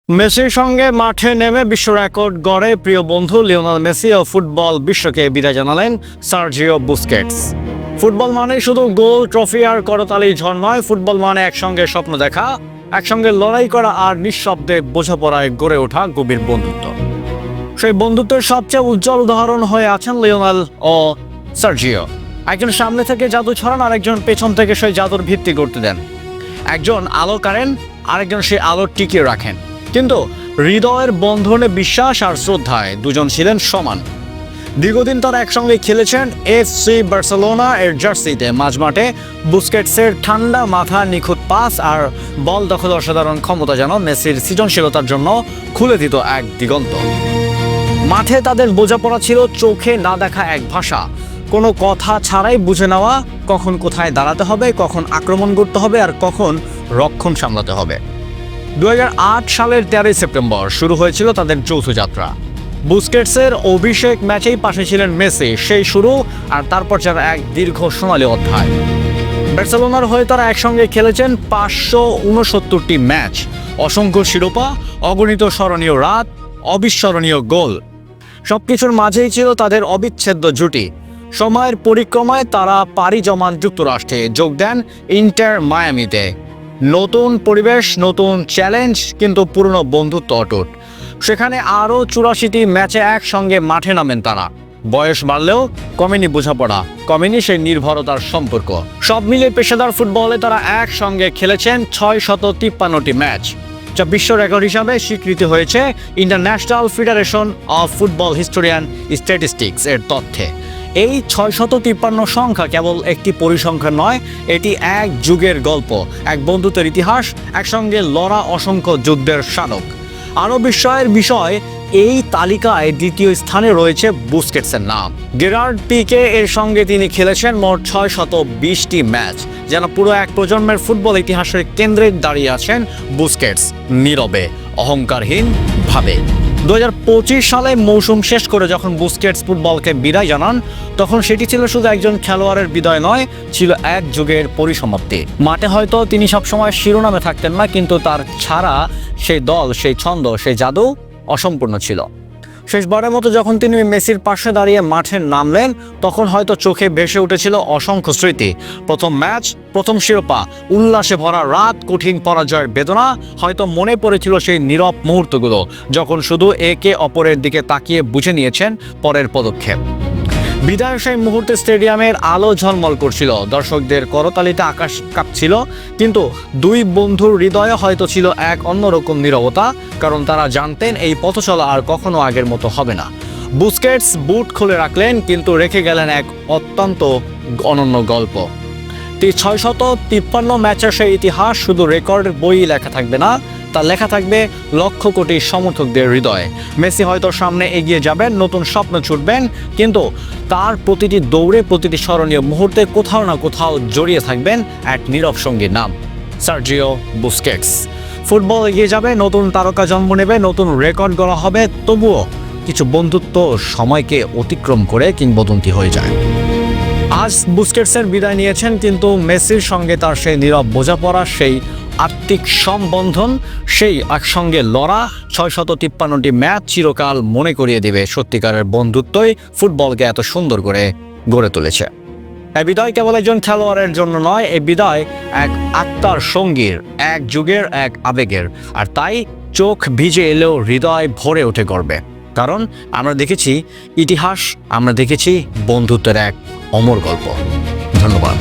মেসির সঙ্গে মাঠে নেমে বিশ্ব রেকর্ড গড়ে প্রিয় বন্ধু লিওনেল মেসি ও ফুটবল বিশ্বকে বিদায় জানালেন সার্জিও বুস্কেটস। ফুটবল মানে শুধু গোল, ট্রফি আর করতালি ঝড় নয়। ফুটবল মানে একসঙ্গে স্বপ্ন দেখা, একসঙ্গে লড়াই করা আর নিঃশব্দে বোঝাপড়ায় গড়ে ওঠা গভীর বন্ধুত্ব। সেই বন্ধুত্বের সবচেয়ে উজ্জ্বল উদাহরণ হয়ে আছেন লিওনেল ও সার্জিও। একজন সামনে থেকে জাদু ছড়ান, আরেকজন পেছন থেকে সেই জাদুর ভিত্তি গড়তে দেন। একজন আলো কাড়েন, আরেকজন সেই আলো টিকিয়ে রাখেন। কিন্তু হৃদয়ের বন্ধনে বিশ্বাস আর শ্রদ্ধায় দুজন ছিলেন সমান। দীর্ঘদিন তারা একসঙ্গে খেলেছেন এফসি বার্সেলোনা এর জার্সিতে। মাঝমাঠে বুস্কেটসের ঠান্ডা মাথা, নিখুঁত পাস আর বল দখল অসাধারণ ক্ষমতা যেন মেসির সৃজনশীলতার জন্য খুলে দিত এক দিগন্ত। মাঠে তাদের বোঝাপড়া ছিল চোখে না দেখা এক ভাষা। কোনো কথা ছাড়াই বুঝে নেওয়া কখন কোথায় দাঁড়াতে হবে, কখন আক্রমণ করতে হবে আর কখন রক্ষণ সামলাতে হবে। 2008 সালের 13 সেপ্টেম্বর শুরু হয়েছিল তাদের যৌথ যাত্রা। বুস্কেটসের অভিষেক ম্যাচেই পাশে ছিলেন মেসি। সেই শুরু আর তারপর যারা এক দীর্ঘ সোনালী অধ্যায়। বার্সেলোনার হয়ে তারা একসঙ্গে খেলেছেন 569টি ম্যাচ, অসংখ্য শিরোপা, অগণিত স্মরণীয় রাত, অবিস্মরণীয় গোল। সবকিছুর মাঝেই ছিল তাদের অবিচ্ছেদ্য জুটি। সময়ের পরিক্রমায় তারা পাড়ি জমান যুক্তরাষ্ট্রে, যোগ দেন ইন্টার মায়ামিতে। নতুন পরিবেশ, নতুন চ্যালেঞ্জ, কিন্তু পুরনো বন্ধুত্ব অটুট। সেখানে আরও 84টি ম্যাচে একসঙ্গে মাঠে নামেন তারা। বয়স বাড়লেও কমেনি বোঝাপড়া, কমেনি সেই নির্ভরতার সম্পর্ক। সব মিলে পেশাদার ফুটবলে তারা একসঙ্গে খেলেছেন 653টি ম্যাচ, যা বিশ্ব রেকর্ড হিসাবে স্বীকৃতি হয়েছে international federation of football historian statistics এর তথ্যে। এই 653 সংখ্যা কেবল একটি পরিসংখ্যান নয়, এটি এক যুগের গল্প, এক বন্ধুত্বের ইতিহাস, একসঙ্গে লড়া অসংখ্য যুদ্ধের স্মারক। আরও বিস্ময়ের বিষয়, এই তালিকায় দ্বিতীয় স্থানে রয়েছে বুস্কেটসের নাম। গেরার্ড পিকে এর সঙ্গে তিনি খেলেছেন মোট 620টি ম্যাচ। যেন পুরো এক প্রজন্মের ফুটবল ইতিহাসের কেন্দ্রে দাঁড়িয়ে আছেন বুস্কেটস, নীরবে, অহংকারহীন ভাবে। 2025 সালে মৌসুম শেষ করে যখন বুস্কেটস ফুটবলকে বিদায় জানান, তখন সেটি ছিল শুধু একজন খেলোয়াড়ের বিদায় নয়, ছিল এক যুগের পরিসমাপ্তি। মাঠে হয়তো তিনি সবসময় শিরোনামে থাকতেন না, কিন্তু তার ছাড়া সেই দল, সেই ছন্দ, সেই জাদু অসম্পূর্ণ ছিল। শেষবারের মতো যখন তিনি মেসির পাশে দাঁড়িয়ে মাঠে নামলেন, তখন হয়তো চোখে ভেসে উঠেছিল অসংখ্য স্মৃতি। প্রথম ম্যাচ, প্রথম শিরোপা, উল্লাসে ভরা রাত, কঠিন পরাজয়ের বেদনা। হয়তো মনে পড়েছিল সেই নীরব মুহূর্তগুলো, যখন শুধু একে অপরের দিকে তাকিয়ে বুঝে নিয়েছেন পরের পদক্ষেপ। বিদায়ের সেই মুহূর্তে স্টেডিয়ামের আলো ঝলমল করছিল, দর্শকদের করতালিতে আকাশ কাঁপছিল, কিন্তু দুই বন্ধুর হৃদয়ে হয়তো ছিল এক অন্যরকম নীরবতা, কারণ তারা জানতেন এই পথ চলা আর কখনো আগের মতো হবে না। বুস্কেটস বুট খুলে রাখলেন, কিন্তু রেখে গেলেন এক অত্যন্ত অনন্য গল্প। 653 ম্যাচের সেই ইতিহাস শুধু রেকর্ডের বই লেখা থাকবে না, তা লেখা থাকবে লক্ষ কোটি সমর্থকদের হৃদয়ে। মেসি হয়তো সামনে এগিয়ে যাবেন, নতুন স্বপ্ন ছুটবেন, কিন্তু তার প্রতিটি দৌড়ে, প্রতিটি স্মরণীয় মুহূর্তে কোথাও না কোথাও জড়িয়ে থাকবেন এক নীরব সঙ্গীর নাম, সার্জিও বুস্কেটস। ফুটবল এগিয়ে যাবে, নতুন তারকা জন্ম নেবে, নতুন রেকর্ড গড়া হবে, তবুও কিছু বন্ধুত্ব সময়কে অতিক্রম করে কিংবদন্তি হয়ে যায়। আজ বুস্কেটসের বিদায় নিয়েছেন, কিন্তু মেসির সঙ্গে তার সেই নীরব বোঝাপড়া, সেই আত্মিক সম্বন্ধন, সেই একসঙ্গে লড়া 653টি ম্যাচ চিরকাল মনে করিয়ে দেবে সত্যিকারের বন্ধুত্বই ফুটবলকে এত সুন্দর করে গড়ে তুলেছে। এই বিদায় কেবল একজন খেলোয়াড়ের জন্য নয়, এই বিদায় এক আত্মার সঙ্গীর, এক যুগের, এক আবেগের। আর তাই চোখ ভিজে এলেও হৃদয় ভরে ওঠে গর্বে, কারণ আমরা দেখেছি ইতিহাস, আমরা দেখেছি বন্ধুত্বের এক অমর গল্প। ধন্যবাদ।